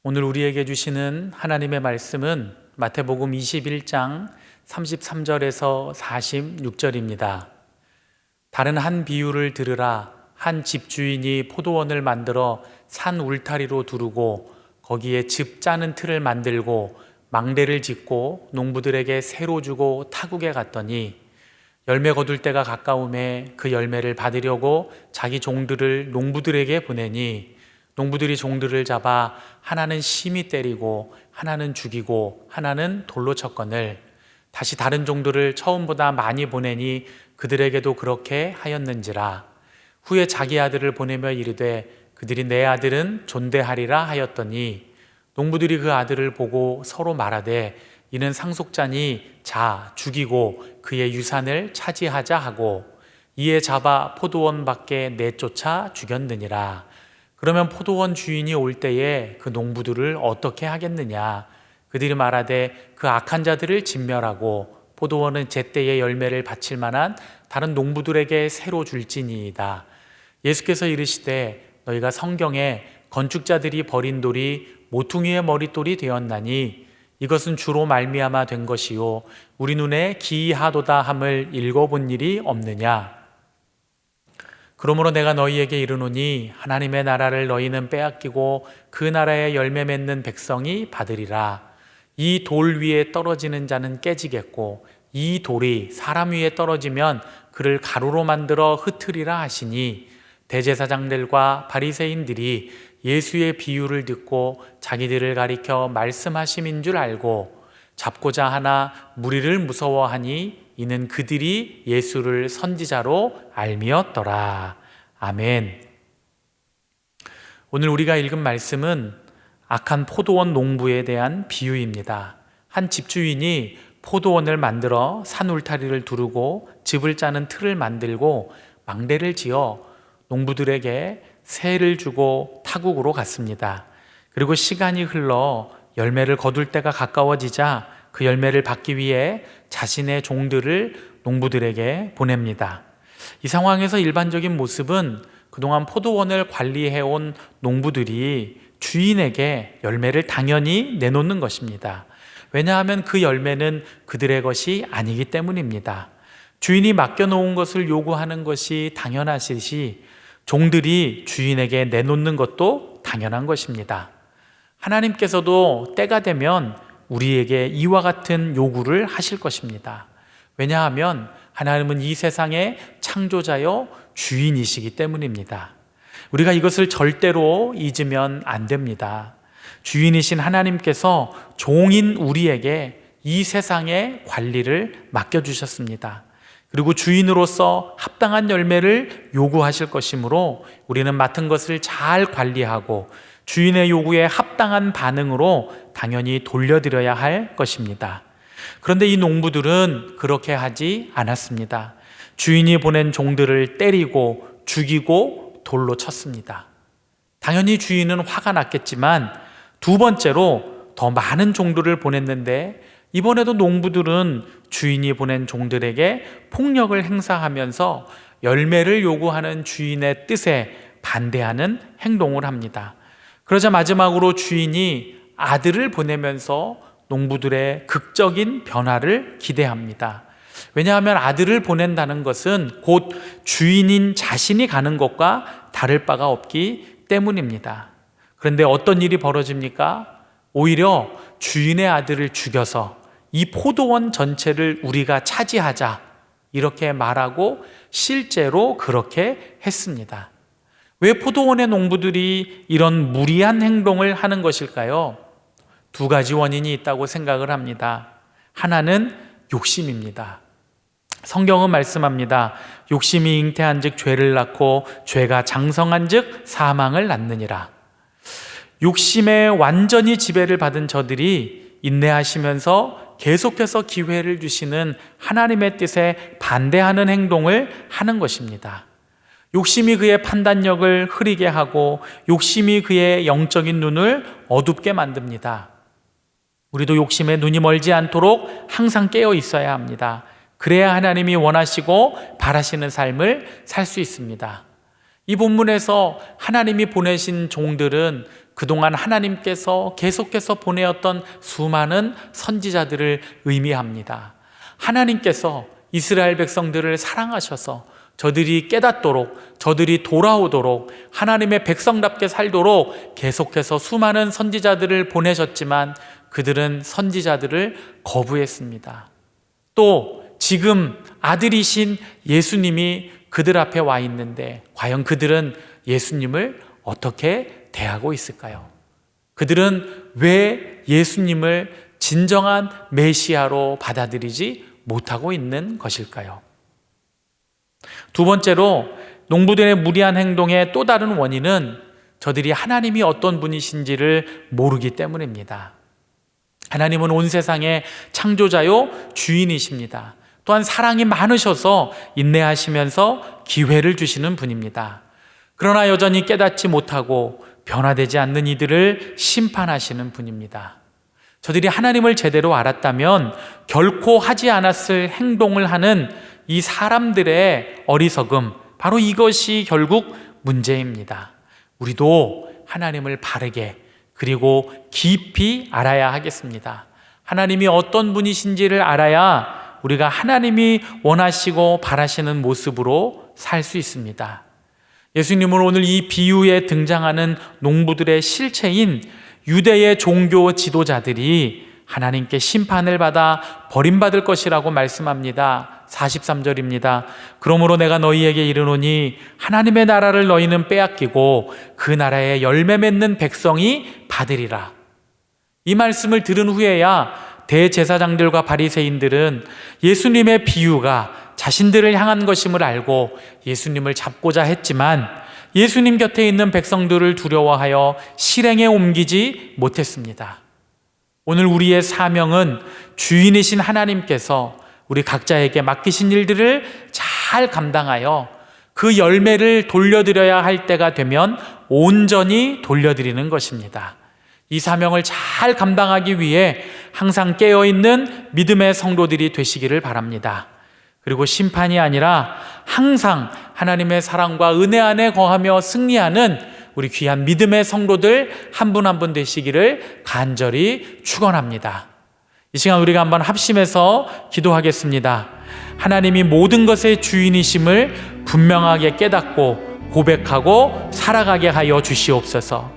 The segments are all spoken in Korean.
오늘 우리에게 주시는 하나님의 말씀은 마태복음 21장 33절에서 46절입니다. 다른 한 비유를 들으라. 한 집주인이 포도원을 만들어 산 울타리로 두르고 거기에 즙 짜는 틀을 만들고 망대를 짓고 농부들에게 새로 주고 타국에 갔더니 열매 거둘 때가 가까움에 그 열매를 받으려고 자기 종들을 농부들에게 보내니 농부들이 종들을 잡아 하나는 심히 때리고 하나는 죽이고 하나는 돌로 쳤거늘 다시 다른 종들을 처음보다 많이 보내니 그들에게도 그렇게 하였는지라. 후에 자기 아들을 보내며 이르되 그들이 내 아들은 존대하리라 하였더니 농부들이 그 아들을 보고 서로 말하되 이는 상속자니 자 죽이고 그의 유산을 차지하자 하고 이에 잡아 포도원 밖에 내쫓아 죽였느니라. 그러면 포도원 주인이 올 때에 그 농부들을 어떻게 하겠느냐? 그들이 말하되 그 악한 자들을 진멸하고 포도원은 제때에 열매를 바칠 만한 다른 농부들에게 새로 줄지니이다. 예수께서 이르시되 너희가 성경에 건축자들이 버린 돌이 모퉁이의 머릿돌이 되었나니 이것은 주로 말미암아 된 것이요 우리 눈에 기이하도다 함을 읽어본 일이 없느냐? 그러므로 내가 너희에게 이르노니 하나님의 나라를 너희는 빼앗기고 그 나라의 열매 맺는 백성이 받으리라. 이 돌 위에 떨어지는 자는 깨지겠고 이 돌이 사람 위에 떨어지면 그를 가루로 만들어 흩으리라 하시니 대제사장들과 바리새인들이 예수의 비유를 듣고 자기들을 가리켜 말씀하심인 줄 알고 잡고자 하나 무리를 무서워하니 이는 그들이 예수를 선지자로 알미었더라. 아멘. 오늘 우리가 읽은 말씀은 악한 포도원 농부에 대한 비유입니다. 한 집주인이 포도원을 만들어 산 울타리를 두르고 즙을 짜는 틀을 만들고 망대를 지어 농부들에게 새를 주고 타국으로 갔습니다. 그리고 시간이 흘러 열매를 거둘 때가 가까워지자 그 열매를 받기 위해 자신의 종들을 농부들에게 보냅니다. 이 상황에서 일반적인 모습은 그동안 포도원을 관리해온 농부들이 주인에게 열매를 당연히 내놓는 것입니다. 왜냐하면 그 열매는 그들의 것이 아니기 때문입니다. 주인이 맡겨놓은 것을 요구하는 것이 당연하시듯이 종들이 주인에게 내놓는 것도 당연한 것입니다. 하나님께서도 때가 되면 우리에게 이와 같은 요구를 하실 것입니다. 왜냐하면 하나님은 이 세상의 창조자여 주인이시기 때문입니다. 우리가 이것을 절대로 잊으면 안 됩니다. 주인이신 하나님께서 종인 우리에게 이 세상의 관리를 맡겨주셨습니다. 그리고 주인으로서 합당한 열매를 요구하실 것이므로 우리는 맡은 것을 잘 관리하고 주인의 요구에 합당한 반응으로 당연히 돌려드려야 할 것입니다. 그런데 이 농부들은 그렇게 하지 않았습니다. 주인이 보낸 종들을 때리고 죽이고 돌로 쳤습니다. 당연히 주인은 화가 났겠지만 두 번째로 더 많은 종들을 보냈는데 이번에도 농부들은 주인이 보낸 종들에게 폭력을 행사하면서 열매를 요구하는 주인의 뜻에 반대하는 행동을 합니다. 그러자 마지막으로 주인이 아들을 보내면서 농부들의 극적인 변화를 기대합니다. 왜냐하면 아들을 보낸다는 것은 곧 주인인 자신이 가는 것과 다를 바가 없기 때문입니다. 그런데 어떤 일이 벌어집니까? 오히려 주인의 아들을 죽여서 이 포도원 전체를 우리가 차지하자 이렇게 말하고 실제로 그렇게 했습니다. 왜 포도원의 농부들이 이런 무리한 행동을 하는 것일까요? 두 가지 원인이 있다고 생각을 합니다. 하나는 욕심입니다. 성경은 말씀합니다. 욕심이 잉태한 즉 죄를 낳고 죄가 장성한 즉 사망을 낳느니라. 욕심에 완전히 지배를 받은 저들이 인내하시면서 계속해서 기회를 주시는 하나님의 뜻에 반대하는 행동을 하는 것입니다. 욕심이 그의 판단력을 흐리게 하고 욕심이 그의 영적인 눈을 어둡게 만듭니다. 우리도 욕심에 눈이 멀지 않도록 항상 깨어 있어야 합니다. 그래야 하나님이 원하시고 바라시는 삶을 살 수 있습니다. 이 본문에서 하나님이 보내신 종들은 그동안 하나님께서 계속해서 보내었던 수많은 선지자들을 의미합니다. 하나님께서 이스라엘 백성들을 사랑하셔서 저들이 깨닫도록, 저들이 돌아오도록, 하나님의 백성답게 살도록 계속해서 수많은 선지자들을 보내셨지만 그들은 선지자들을 거부했습니다. 또 지금 아들이신 예수님이 그들 앞에 와 있는데 과연 그들은 예수님을 어떻게 대하고 있을까요? 그들은 왜 예수님을 진정한 메시아로 받아들이지 못하고 있는 것일까요? 두 번째로 농부들의 무리한 행동의 또 다른 원인은 저들이 하나님이 어떤 분이신지를 모르기 때문입니다. 하나님은 온 세상의 창조자요 주인이십니다. 또한 사랑이 많으셔서 인내하시면서 기회를 주시는 분입니다. 그러나 여전히 깨닫지 못하고 변화되지 않는 이들을 심판하시는 분입니다. 저들이 하나님을 제대로 알았다면 결코 하지 않았을 행동을 하는 이 사람들의 어리석음, 바로 이것이 결국 문제입니다. 우리도 하나님을 바르게 그리고 깊이 알아야 하겠습니다. 하나님이 어떤 분이신지를 알아야 우리가 하나님이 원하시고 바라시는 모습으로 살 수 있습니다. 예수님은 오늘 이 비유에 등장하는 농부들의 실체인 유대의 종교 지도자들이 하나님께 심판을 받아 버림받을 것이라고 말씀합니다. 43절입니다. 그러므로 내가 너희에게 이르노니 하나님의 나라를 너희는 빼앗기고 그 나라에 열매 맺는 백성이 받으리라. 이 말씀을 들은 후에야 대제사장들과 바리새인들은 예수님의 비유가 자신들을 향한 것임을 알고 예수님을 잡고자 했지만 예수님 곁에 있는 백성들을 두려워하여 실행에 옮기지 못했습니다. 오늘 우리의 사명은 주인이신 하나님께서 우리 각자에게 맡기신 일들을 잘 감당하여 그 열매를 돌려드려야 할 때가 되면 온전히 돌려드리는 것입니다. 이 사명을 잘 감당하기 위해 항상 깨어있는 믿음의 성도들이 되시기를 바랍니다. 그리고 심판이 아니라 항상 하나님의 사랑과 은혜 안에 거하며 승리하는 우리 귀한 믿음의 성도들 한 분 한 분 되시기를 간절히 축원합니다. 이 시간 우리가 한번 합심해서 기도하겠습니다. 하나님이 모든 것의 주인이심을 분명하게 깨닫고 고백하고 살아가게 하여 주시옵소서.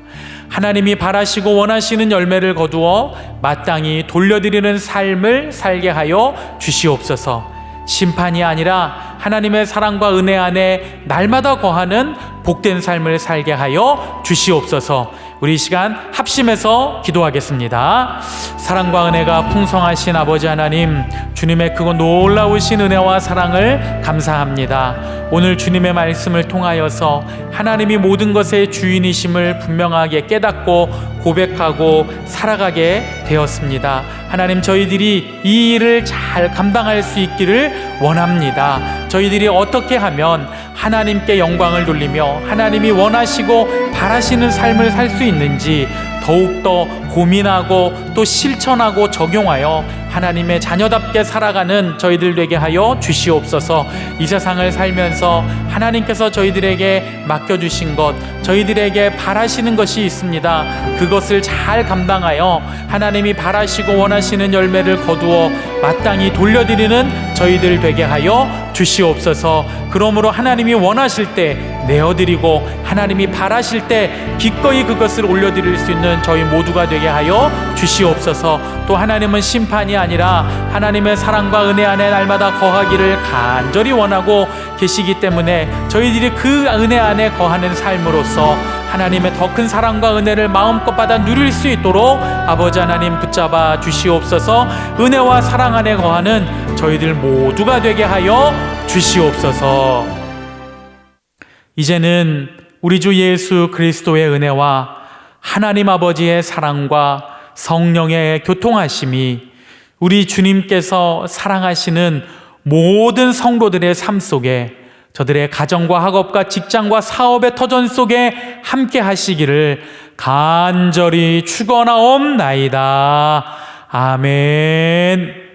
하나님이 바라시고 원하시는 열매를 거두어 마땅히 돌려드리는 삶을 살게 하여 주시옵소서. 심판이 아니라 하나님의 사랑과 은혜 안에 날마다 거하는 복된 삶을 살게 하여 주시옵소서. 우리 이 시간 합심해서 기도하겠습니다. 사랑과 은혜가 풍성하신 아버지 하나님, 주님의 크고 놀라우신 은혜와 사랑을 감사합니다. 오늘 주님의 말씀을 통하여서 하나님이 모든 것의 주인이심을 분명하게 깨닫고 고백하고 살아가게 되었습니다. 하나님, 저희들이 이 일을 잘 감당할 수 있기를 원합니다. 저희들이 어떻게 하면 하나님께 영광을 돌리며 하나님이 원하시고 바라시는 삶을 살 수 있는지 더욱더 고민하고 또 실천하고 적용하여 하나님의 자녀답게 살아가는 저희들 되게 하여 주시옵소서. 이 세상을 살면서 하나님께서 저희들에게 맡겨주신 것, 저희들에게 바라시는 것이 있습니다. 그것을 잘 감당하여 하나님이 바라시고 원하시는 열매를 거두어 마땅히 돌려드리는 저희들 되게 하여 주시옵소서. 그러므로 하나님이 원하실 때 내어드리고 하나님이 바라실 때 기꺼이 그것을 올려드릴 수 있는 저희 모두가 되게 하여 주시옵소서. 또 하나님은 심판이 아니라 하나님의 사랑과 은혜 안에 날마다 거하기를 간절히 원하고 계시기 때문에 저희들이 그 은혜 안에 거하는 삶으로써 하나님의 더 큰 사랑과 은혜를 마음껏 받아 누릴 수 있도록 아버지 하나님 붙잡아 주시옵소서. 은혜와 사랑 안에 거하는 저희들 모두가 되게 하여 주시옵소서. 이제는 우리 주 예수 그리스도의 은혜와 하나님 아버지의 사랑과 성령의 교통하심이 우리 주님께서 사랑하시는 모든 성도들의 삶 속에, 저들의 가정과 학업과 직장과 사업의 터전 속에 함께 하시기를 간절히 축원하옵나이다. 아멘.